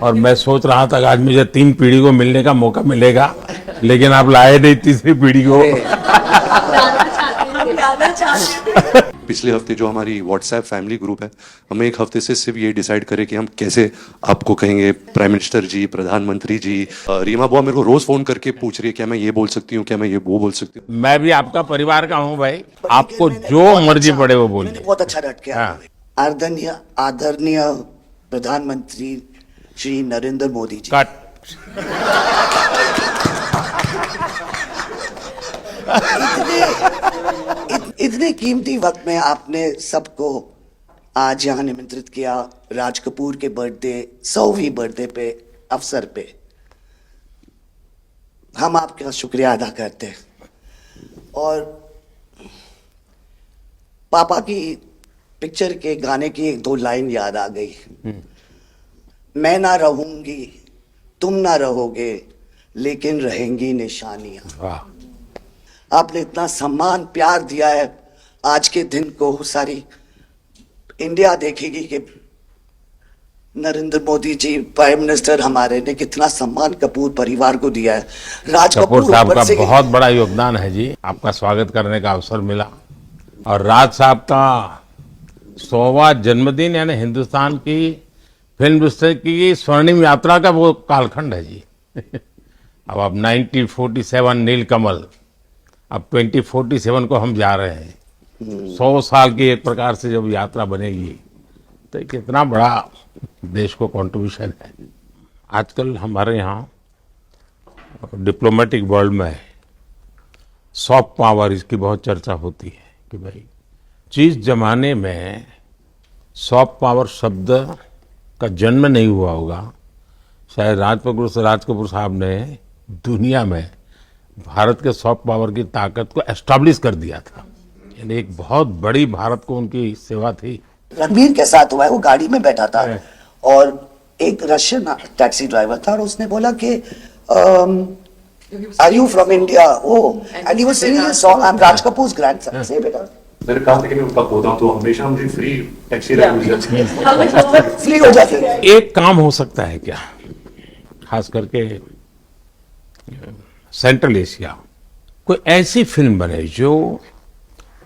और मैं सोच रहा था कि आज मुझे 3 पीढ़ी को मिलने का मौका मिलेगा, लेकिन आप लाए नहीं तीसरी पीढ़ी को। पिछले हफ्ते जो हमारी व्हाट्सएप फैमिली ग्रुप है, हमें एक हफ्ते से सिर्फ ये डिसाइड करें कि हम कैसे आपको कहेंगे प्राइम मिनिस्टर जी, प्रधानमंत्री जी। रीमा बुआ मेरे को रोज फोन करके पूछ रही है क्या मैं ये बोल सकती हूँ, क्या मैं ये वो बोल सकती हूँ। मैं भी आपका परिवार का हूँ भाई, आपको जो मर्जी पड़े वो बोलिए। बहुत अच्छा डट के हाँ। आदरणीय आदरणीय प्रधानमंत्री श्री नरेंद्र मोदी जी, कट। इतने कीमती वक्त में आपने सबको आज यहाँ निमंत्रित किया राज कपूर के बर्थडे 100वीं बर्थडे पे अवसर पे। हम आपका शुक्रिया अदा करते हैं। और पापा की पिक्चर के गाने की 1-2 लाइन याद आ गई। मैं ना रहूंगी, तुम ना रहोगे, लेकिन रहेंगी निशानियां। वाह। आपने इतना सम्मान प्यार दिया है, आज के दिन को सारी इंडिया देखेगी कि नरेंद्र मोदी जी प्राइम मिनिस्टर हमारे ने कितना सम्मान कपूर परिवार को दिया है। राज कपूर साहब ऊपर का से बहुत बड़ा योगदान है जी, आपका स्वागत करने का अवसर मिला। और राज साहब का 100वां जन्मदिन यानी हिंदुस्तान की फिल्म इंडस्ट्री की स्वर्णिम यात्रा का वो कालखंड है जी। अब 1947 नीलकमल, अब 2047 को हम जा रहे हैं। 100 साल की एक प्रकार से जब यात्रा बनेगी तो ये कितना बड़ा देश को कंट्रीब्यूशन है। आजकल हमारे यहाँ डिप्लोमेटिक वर्ल्ड में सॉफ्ट पावर इसकी बहुत चर्चा होती है कि भाई जिस जमाने में सॉफ्ट पावर शब्द का जन्म नहीं हुआ होगा, शायद राज कपूर साहब ने दुनिया में भारत के सॉफ्ट पावर की ताकत को एस्टैब्लिश कर दिया था। यानी एक बहुत बड़ी भारत को उनकी सेवा थी। रणबीर के साथ हुआ है, वो गाड़ी में बैठा था और एक रशियन टैक्सी ड्राइवर था और उसने बोला कि are you from India? Oh, and he was singing a song, I am Raj Kapoor's grandson. से बेटा मैंने कहा था कि मैं उनका पोता हूं तो हमेशा मुझे फ्री टैक्सी राइड मिल जाती है। फ्री हो जाती है। एक काम हो सकता है क्या, खास करके सेंट्रल एशिया, कोई ऐसी फिल्म बने जो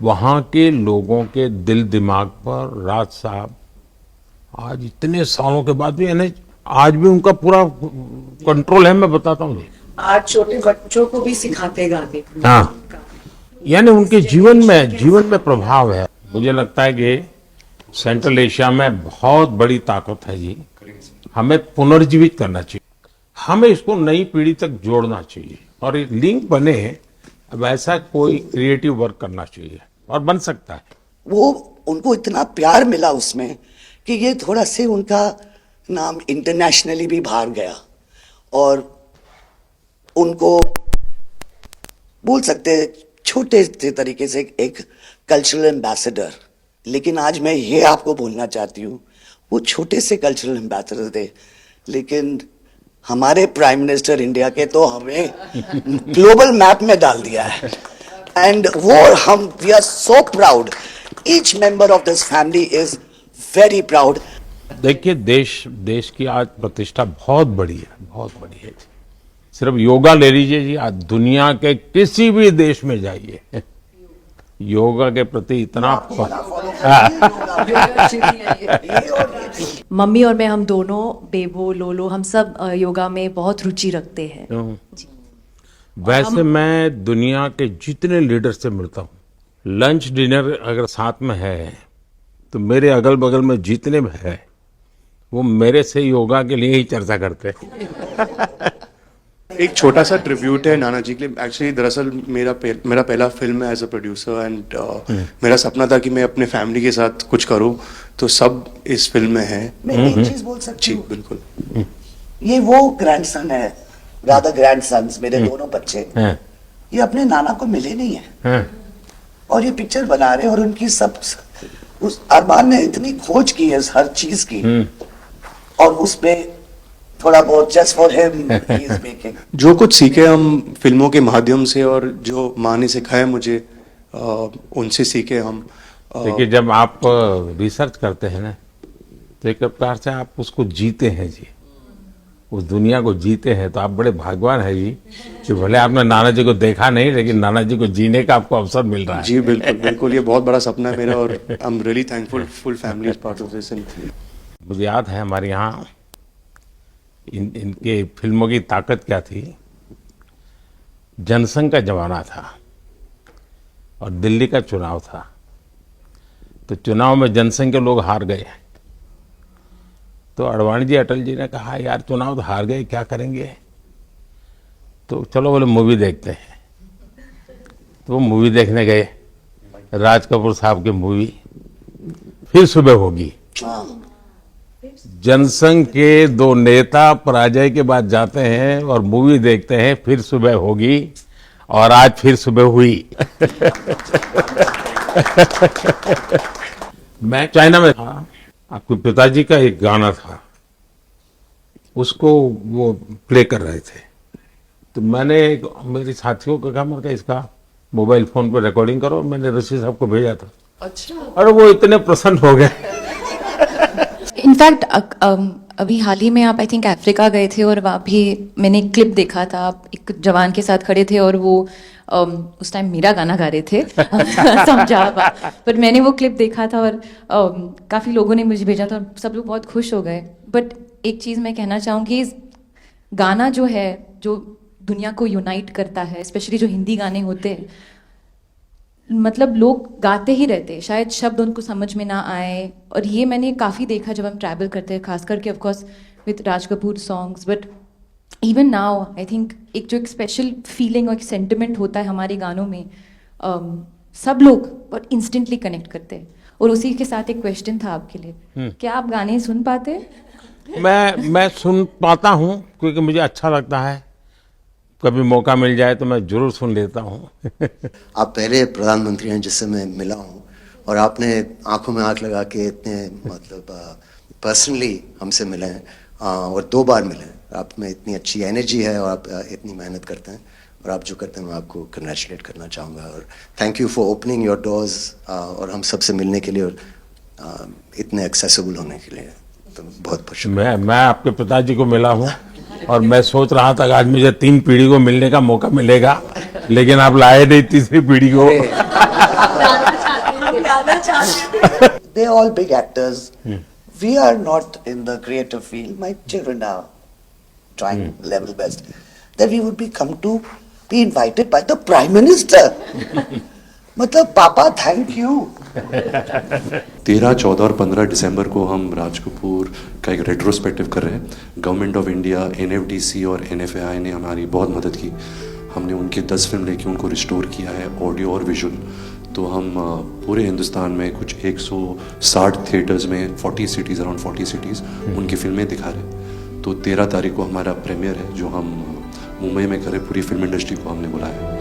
वहां के लोगों के दिल दिमाग पर राज साहब आज इतने सालों के बाद भी, यानी आज भी उनका पूरा कंट्रोल है। मैं बताता हूँ, आज छोटे बच्चों को भी सिखाते गाने। हाँ, यानी उनके जीवन में प्रभाव है। मुझे लगता है कि सेंट्रल एशिया में बहुत बड़ी ताकत है जी। हमें पुनर्जीवित करना चाहिए, हमें इसको नई पीढ़ी तक जोड़ना चाहिए और एक लिंक बने। अब ऐसा कोई क्रिएटिव वर्क करना चाहिए और बन सकता है। वो उनको इतना प्यार मिला उसमें कि ये थोड़ा से उनका नाम इंटरनेशनली भी बाहर गया और उनको बोल सकते हैं छोटे से तरीके से एक कल्चरल एम्बेसडर। लेकिन आज मैं ये आपको बोलना चाहती हूँ, वो छोटे से कल्चरल एम्बेसडर थे, लेकिन हमारे प्राइम मिनिस्टर इंडिया के तो हमें ग्लोबल मैप में डाल दिया है। एंड वो हम we are so proud, each member of this family is very proud. देखिए, देश की आज प्रतिष्ठा बहुत बड़ी है, बहुत बड़ी है। सिर्फ योगा ले लीजिए जी, आज दुनिया के किसी भी देश में जाइए, योगा के प्रति इतना मम्मी और मैं, हम दोनों, बेबो लोलो, हम सब योगा में बहुत रुचि रखते हैं जी। वैसे मैं दुनिया के जितने लीडर से मिलता हूँ, लंच डिनर अगर साथ में है तो मेरे अगल बगल में जितने भी है वो मेरे से योगा के लिए ही चर्चा करते हैं। एक छोटा सा ट्रिब्यूट है नाना जी के लिए। एक्चुअली दरअसल मेरा पहला फिल्म है एज अ प्रोड्यूसर एंड मेरा सपना था कि मैं अपने फैमिली के साथ कुछ करूं, तो सब इस फिल्म में है। मैं एक चीज बोल सकती जी हूँ, बिल्कुल। ये वो ग्रैंडसन है, रादर ग्रैंडसन्स, मेरे दोनों बच्चे, हैं, ये अपने नाना को मिले नहीं है हैं। और ये पिक्चर बना रहे हैं और उनकी सब उस अरमान ने इतनी खोज की है हर चीज की और उस पे थोड़ा बहुत just for him he is making. जो कुछ सीखे हम फिल्मों के माध्यम से और जो माँ ने सिखाया मुझे, उनसे सीखे हम। देखिए, जब आप रिसर्च करते हैं ना तो एक प्रकार से आप उसको जीते हैं जी। उस दुनिया को जीते हैं, तो आप बड़े भाग्यवान हैं जी कि भले आपने नाना जी को देखा नहीं, लेकिन नाना जी को जीने का आपको अवसर मिल रहा है। जी बिल्कुल बिल्कुल, ये बहुत बड़ा सपना है मेरा और I am really thankful, full family is part of this. मुझे याद है हमारे यहाँ इनके फिल्मों की ताकत क्या थी। जनसंघ का जमाना था और दिल्ली का चुनाव था, तो चुनाव में जनसंघ के लोग हार गए। तो अडवाणी जी, अटल जी ने कहा यार चुनाव तो हार गए, क्या करेंगे, तो चलो बोले मूवी देखते हैं। तो वो मूवी देखने गए, राज कपूर साहब की मूवी फिर सुबह होगी। जनसंघ के दो नेता पराजय के बाद जाते हैं और मूवी देखते हैं फिर सुबह होगी, और आज फिर सुबह हुई। मैं चाइना में था, आपके पिताजी का एक गाना था, उसको वो प्ले कर रहे थे। तो मैंने मेरे साथियों को कहा, मैंने कहा इसका मोबाइल फोन पर रिकॉर्डिंग करो। मैंने ऋषि साहब को भेजा था। अच्छा। और वो इतने प्रसन्न हो गए। इनफैक्ट अभी हाल ही में आप आई थिंक अफ्रीका गए थे और वहाँ भी मैंने एक क्लिप देखा था, आप एक जवान के साथ खड़े थे और वो उस टाइम मेरा गाना गा रहे थे। समझा आप, पर मैंने वो क्लिप देखा था और काफ़ी लोगों ने मुझे भेजा था और सब लोग बहुत खुश हो गए। बट एक चीज़ मैं कहना चाहूँगी, गाना जो है जो दुनिया को यूनाइट करता है, स्पेशली जो हिंदी गाने होते हैं, मतलब लोग गाते ही रहते हैं, शायद शब्द उनको समझ में ना आए। और ये मैंने काफ़ी देखा जब हम ट्रैवल करते हैं, खास करके of course with Raj Kapoor songs, but even now I think एक जो एक स्पेशल फीलिंग और एक सेंटिमेंट होता है हमारे गानों में, सब लोग बहुत इंस्टेंटली कनेक्ट करते हैं। और उसी के साथ एक क्वेश्चन था आपके लिए, क्या आप गाने सुन पाते हैं? मैं सुन पाता हूँ, क्योंकि मुझे अच्छा लगता है। कभी मौका मिल जाए तो मैं जरूर सुन लेता हूँ। आप पहले प्रधानमंत्री हैं जिससे मैं मिला हूँ, और आपने आंखों में आंख लगा के इतने मतलब पर्सनली हमसे मिले हैं, और 2 बार मिले हैं। आप में इतनी अच्छी एनर्जी है और आप इतनी मेहनत करते हैं, और आप जो करते हैं मैं आपको कंग्रेचुलेट करना चाहूँगा। और thank you for opening your doors, और हम सबसे मिलने के लिए और इतने एक्सेसिबल होने के लिए, तो बहुत बहुत शुक्रिया। मैं आपके पिताजी को मिला हूँ और मैं सोच रहा था कि आज मुझे 3 पीढ़ी को मिलने का मौका मिलेगा, लेकिन आप लाए नहीं तीसरी पीढ़ी को। They're all big actors. We are not in the creative field. My children are trying level best. That we would be come to be invited by the Prime Minister. मतलब पापा थैंक यू। 13, 14 और 15 दिसंबर को हम राज कपूर का एक retrospective कर रहे हैं। गवर्नमेंट ऑफ इंडिया, NFDC और NFAI ने हमारी बहुत मदद की। हमने उनके 10 फिल्म लेके उनको रिस्टोर किया है, ऑडियो और विजुअल। तो हम पूरे हिंदुस्तान में कुछ 160 थिएटर्स में 40 सिटीज़, अराउंड 40 सिटीज़ उनकी फिल्में दिखा रहे हैं। तो 13 तारीख को हमारा प्रीमियर है, जो हम मुंबई में करें। पूरी फिल्म इंडस्ट्री को हमने बुलाया है।